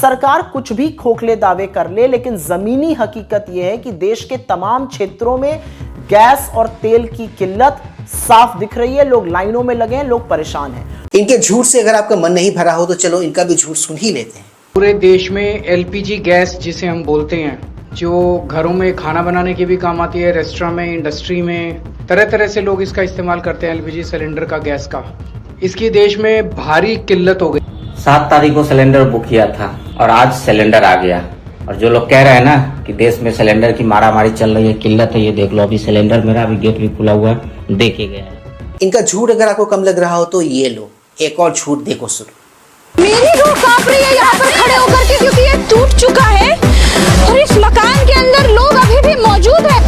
सरकार कुछ भी खोखले दावे कर ले, लेकिन जमीनी हकीकत यह है कि देश के तमाम क्षेत्रों में गैस और तेल की किल्लत साफ दिख रही है। लोग लाइनों में लगे हैं, लोग परेशान हैं। इनके झूठ से अगर आपका मन नहीं भरा हो तो चलो इनका भी झूठ सुन ही लेते हैं। पूरे देश में एलपीजी गैस जिसे हम बोलते हैं, जो घरों में खाना बनाने के भी काम आती है, रेस्टोरेंट में, इंडस्ट्री में, तरह तरह से लोग इसका इस्तेमाल करते हैं। एलपीजी सिलेंडर का, गैस का, इसकी देश में भारी किल्लत हो गई। 7 तारीख को सिलेंडर बुक किया था और आज सिलेंडर आ गया। और जो लोग कह रहे हैं ना कि देश में सिलेंडर की मारामारी चल रही है, किल्लत है, ये देख लो, अभी सिलेंडर मेरा अभी गेट भी खुला हुआ है, देखे गया है। इनका झूठ अगर आपको कम लग रहा हो तो ये लो एक और झूठ देखो, सुनो। मेरी रूह कांप रही है यहाँ पर खड़े होकर के, क्योंकि ये टूट चुका है और इस मकान के अंदर लोग अभी भी मौजूद हैं।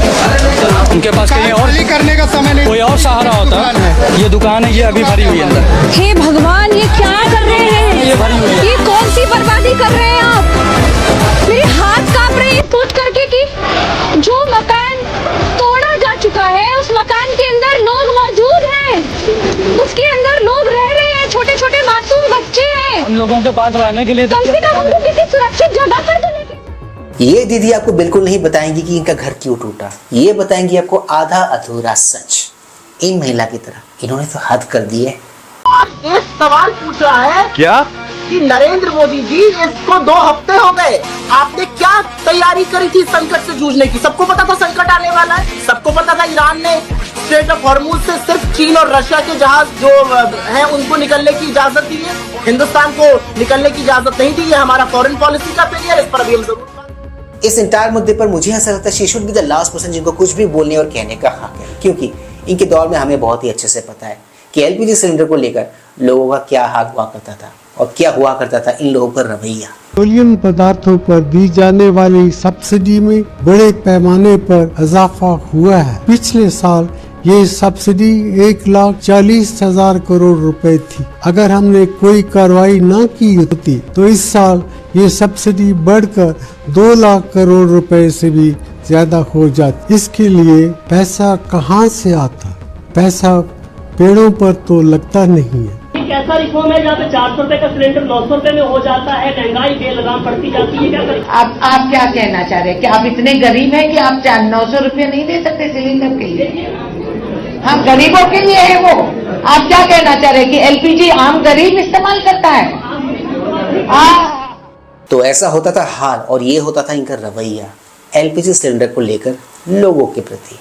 उनके पास कहीं और करने का समय नहीं, कोई और सहारा होता है। ये दुकान है, ये अभी भरी हुई है अंदर। हे भगवान, ये क्या कर रहे हैं? ये भरी हुई है। ये कौन सी बर्बादी कर रहे हैं आप? मेरे हाथ कांप रहे हैं सोच करके कि जो मकान तोड़ा जा चुका है उस मकान के अंदर लोग मौजूद हैं, उसके अंदर लोग रह रहे हैं, छोटे छोटे मासूम बच्चे हैं। उन लोगों के पास रहने के लिए कम से कम उनको किसी सुरक्षित जगह पर तो लेके। ये दीदी आपको बिल्कुल नहीं बताएंगी कि इनका घर क्यों टूटा, ये बताएंगी आपको आधा अधूरा सच। इन महिला की तरह इन्होंने तो हद कर दी है। एक सवाल पूछ रहा है क्या कि नरेंद्र मोदी जी, इसको 2 हफ्ते हो गए, आपने क्या तैयारी करी थी संकट से जूझने की? सबको पता था संकट आने वाला है, सबको पता था ईरान ने स्ट्रेट ऑफ हॉर्मुज से सिर्फ चीन और रशिया के जहाज जो हैं उनको निकलने की इजाजत दी है, हिंदुस्तान को निकलने की इजाजत नहीं दी है। हमारा फॉरेन पॉलिसी का फेलियर, इस पर अभी हम जरूर। इस इंटायर मुद्दे पर मुझे ऐसा लगता है she should be the last person जिनको कुछ भी बोलने और कहने का हक है, क्योंकि इनके दौर में हमें बहुत ही अच्छे से पता है कि एलपीजी सिलेंडर को लेकर लोगों का क्या हाल हुआ करता था और क्या हुआ करता था इन लोगों का रवैया। पेट्रोलियम पदार्थों पर दी जाने वाली सब्सिडी में बड़े पैमाने पर इजाफा हुआ है। पिछले साल ये सब्सिडी 1,40,000 करोड़ रुपए थी। अगर हमने कोई कार्रवाई न की होती तो इस साल ये सब्सिडी बढ़कर 2 लाख करोड़ रुपए से भी ज्यादा हो जाती। इसके लिए पैसा कहाँ से आता? पैसा पेड़ों पर तो लगता नहीं है। एक ऐसा रिफॉर्म है जहाँ पे 400 रुपए का सिलेंडर 900 रुपए में हो जाता है, महंगाई बेलगाम बढ़ती जाती है, क्या करें? आप क्या कहना चाह रहे हैं कि आप इतने गरीब हैं कि आप 900 रुपए नहीं दे सकते सिलेंडर के लिए? हम गरीबों के लिए है वो। आप क्या कहना चाह रहे हैं कि एलपीजी आम गरीब इस्तेमाल करता है? तो ऐसा होता था हाल और ये होता था इनका रवैया एलपीजी सिलेंडर को लेकर लोगों के प्रति।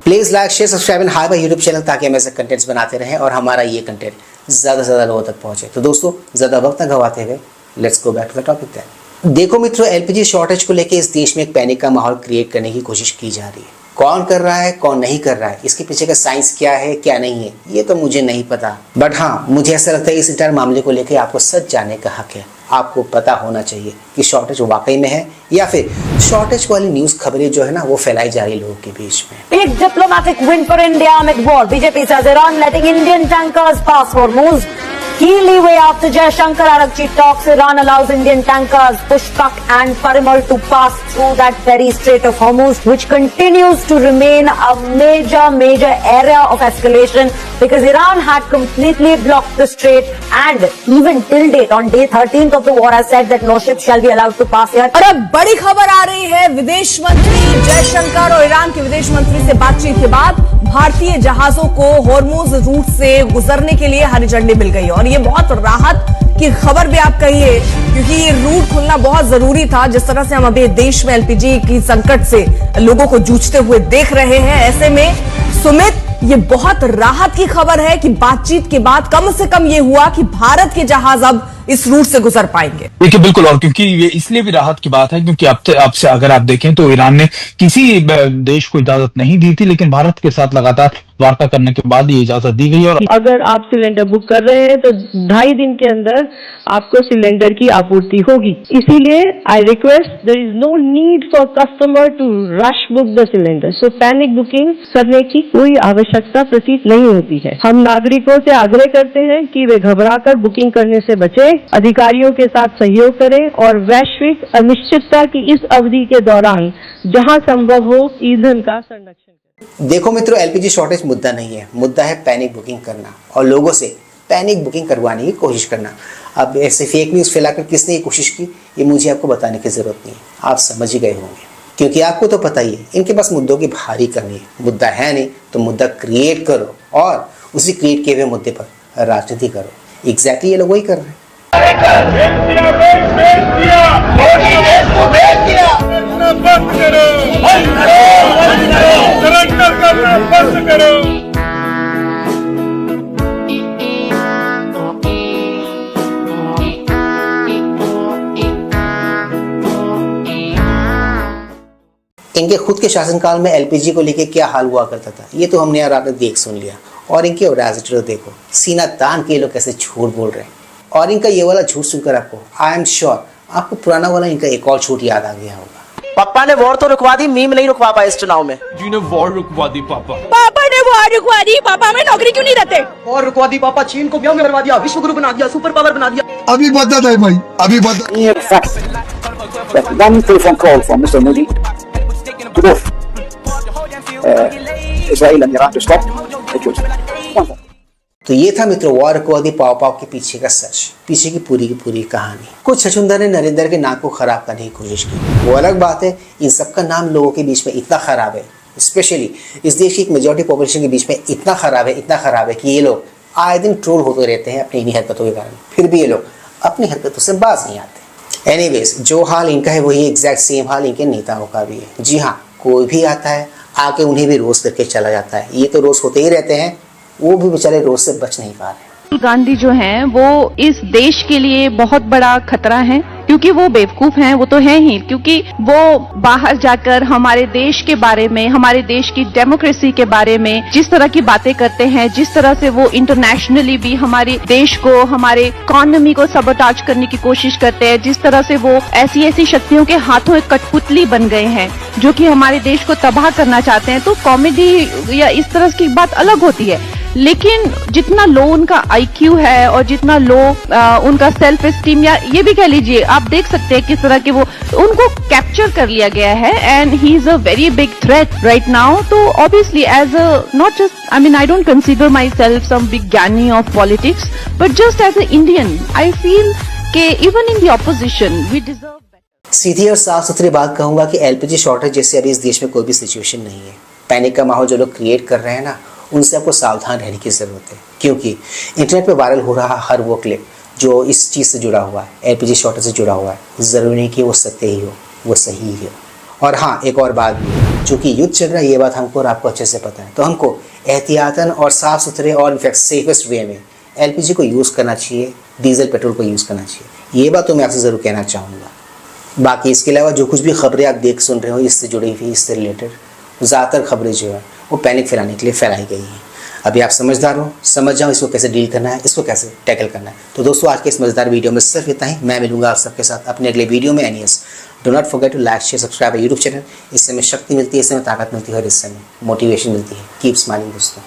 Please like, share, subscribe and hi by YouTube channel ताकि हम ऐसे कंटेंट्स बनाते रहें और हमारा ये कंटेंट ज्यादा से ज्यादा लोगों तक पहुंचे। तो दोस्तों, ज्यादा वक्त न गवाते हुए let's go back to the topic then. देखो मित्रों, एलपीजी शॉर्टेज को लेकर इस देश में एक पैनिक का माहौल क्रिएट करने की कोशिश की जा रही है। कौन कर रहा है, कौन नहीं कर रहा है, इसके पीछे का साइंस क्या है, क्या नहीं है, ये तो मुझे नहीं पता। बट हाँ, मुझे ऐसा लगता है इस इंटायर मामले को लेकर आपको सच जानने का हक है। आपको पता होना चाहिए कि शॉर्टेज वाकई में है या फिर शॉर्टेज वाली न्यूज खबरें जो है ना वो फैलाई जा रही लोगों के बीच में। Big diplomatic win for India amid war. BJP says Iran letting Indian tankers pass Hormuz. Key leeway after Jaishankar Aragchi talks. Iran allows Indian tankers Pushpak and Parimal to pass through that very Strait of Hormuz, which continues to remain a major area of escalation because Iran had completely blocked the strait and even till date on day 13th of the war has said that no ships shall be allowed to pass here. और अब बड़ी खबर आ रही है, विदेश मंत्री जयशंकर और Iran के विदेश मंत्री से बातचीत के बाद भारतीय जहाजों को हॉर्मुज रूट से गुजरने के लिए हरी झंडी मिल गई और ये बहुत राहत की खबर भी आप कहिए, क्योंकि ये रूट खुलना बहुत जरूरी था। जिस तरह से हम अभी देश में एलपीजी की संकट से लोगों को जूझते हुए देख रहे हैं, ऐसे में सुमित, ये बहुत राहत की खबर है कि बातचीत के बाद कम से कम ये हुआ कि भारत के जहाज अब इस रूट से गुजर पाएंगे। देखिए बिल्कुल, और क्योंकि ये इसलिए भी राहत की बात है क्योंकि अब से अगर आप देखें तो ईरान ने किसी देश को इजाजत नहीं दी थी, लेकिन भारत के साथ लगातार वार्ता करने के बाद ये इजाजत दी गई। और अगर आप सिलेंडर बुक कर रहे हैं तो 2.5 दिन के अंदर आपको सिलेंडर की आपूर्ति होगी। इसीलिए I request, there is no need for customer to rush book the cylinder. So panic booking करने की कोई आवश्यकता प्रतीत नहीं होती है। हम नागरिकों से आग्रह करते हैं कि वे घबराकर बुकिंग करने से बचें, अधिकारियों के साथ सहयोग करें और वैश्विक अनिश्चितता की इस अवधि के दौरान जहां संभव हो ईंधन का संरक्षण करें। देखो मित्रों, एलपीजी शॉर्टेज मुद्दा नहीं है, मुद्दा है पैनिक बुकिंग करना और लोगों से पैनिक बुकिंग करवाने की कोशिश करना। अब ऐसे फेक न्यूज़ फैलाकर किसने ये कोशिश की, ये मुझे आपको बताने की ज़रूरत नहीं है, आप समझ ही गए होंगे। क्योंकि आपको तो पता ही है, इनके पास मुद्दों की भारी करनी है। मुद्दा है नहीं तो मुद्दा क्रिएट करो और उसी क्रिएट किए हुए मुद्दे पर राजनीति करो। एग्जैक्टली ये लोग वही कर रहे हैं। इनके खुद के शासनकाल में एलपीजी को लेकर क्या हाल हुआ करता था, ये तो हमने यार आपने देख सुन लिया। और इनके ऑडेसिटी तो देखो, सीना तान के ये लोग कैसे झूठ बोल रहे हैं। और इनका ये वाला झूठ सुनकर आपको आई एम श्योर आपको पुराना वाला इनका एक और झूठ याद आ गया होगा। पापा ने वॉर तो रुकवा दी, मीम नहीं रुकवा पाए इस चुनाव में। जी ने वॉर रुकवा दी पापा। पापा ने वॉर रुकवा दी, पापा में नौकरी क्यों नहीं रहते? और रुकवा दी पापा, चीन को व्यंग करवा दिया, विश्व गुरु बना दिया, सुपर पावर बना दिया। अभी बता दे भाई, अभी बता। One telephone call from Mr. Modi to both Israel and Iran to stop the तो ये था मित्रों वॉर रुकवा दी पाव पाव के पीछे का सच, पीछे की पूरी कहानी। कुछ छछूंदर ने नरेंद्र के नाक को खराब करने की कोशिश की, वो अलग बात है। इन सबका नाम लोगों के बीच में इतना खराब है, स्पेशली इस देश की एक मेजॉरिटी पॉपुलेशन के बीच में इतना खराब है कि ये लोग आए दिन ट्रोल होते रहते हैं अपनी इन्हीं हरकतों के कारण। फिर भी ये लोग अपनी हरकतों से बाज नहीं आते। एनीवेज, जो हाल इनका है वही एग्जैक्ट सेम हाल इनके नेताओं का भी है। जी हाँ, कोई भी आता है आके उन्हें भी रोज करके चला जाता है। ये तो रोज होते ही रहते हैं, वो भी बेचारे रोज से बच नहीं पा रहे। राहुल गांधी जो हैं वो इस देश के लिए बहुत बड़ा खतरा है, क्योंकि वो बेवकूफ हैं, वो तो है ही, क्योंकि वो बाहर जाकर हमारे देश के बारे में, हमारे देश की डेमोक्रेसी के बारे में जिस तरह की बातें करते हैं, जिस तरह से वो इंटरनेशनली भी हमारे देश को, हमारे इकोनॉमी को सबोटाज करने की कोशिश करते हैं, जिस तरह से वो ऐसी शक्तियों के हाथों एक कठपुतली बन गए हैं जो कि हमारे देश को तबाह करना चाहते हैं, तो कॉमेडी या इस तरह की बात अलग होती है। लेकिन जितना लो उनका आईक्यू है और जितना लो उनका सेल्फ एस्टीम, या ये भी कह लीजिए, आप देख सकते हैं किस तरह के वो उनको कैप्चर कर लिया गया है। And he is a very big threat right now. तो obviously as a not just, I mean, I don't consider myself some big ज्ञानी of politics, but just as a Indian I feel के even in the opposition we deserve. सीधी और साफ सुथरी बात कहूंगा कि एलपीजी शॉर्टेज जैसे अभी इस देश में कोई भी सिचुएशन नहीं है। पैनिक का माहौल जो लोग क्रिएट कर रहे हैं ना, उनसे आपको सावधान रहने की ज़रूरत है। क्योंकि इंटरनेट पे वायरल हो रहा हर वो क्लिप जो इस चीज़ से जुड़ा हुआ है, एलपीजी शॉर्टेज से जुड़ा हुआ है, ज़रूरी नहीं कि वो सत्य ही हो, वो सही ही हो। और हाँ, एक और बात भी है, चूँकि युद्ध चल रहा है, ये बात हमको और आपको अच्छे से पता है, तो हमको एहतियातन और साफ़ सुथरे और इनफैक्ट सेफेस्ट वे में एलपीजी को यूज़ करना चाहिए, डीजल पेट्रोल को यूज़ करना चाहिए। ये बात तो मैं आपसे ज़रूर कहना चाहूँगा। बाकी इसके अलावा जो कुछ भी खबरें आप देख सुन रहे हो इससे जुड़ी हुई, इससे रिलेटेड ज़्यादातर खबरें जो है वो पैनिक फैलाने के लिए फैलाई गई हैं। अभी आप समझदार हो, समझ जाओ इसको कैसे डील करना है, इसको कैसे टैकल करना है। तो दोस्तों, आज के इस मजेदार वीडियो में सिर्फ इतना ही। मैं मिलूंगा आप सबके साथ अपने अगले वीडियो में। Anyways, do not forget to like, share, subscribe YouTube channel. इससे हमें शक्ति मिलती है, इससे हमें ताकत मिलती है और इससे हमें मोटिवेशन मिलती है। कीप स्माइलिंग दोस्तों।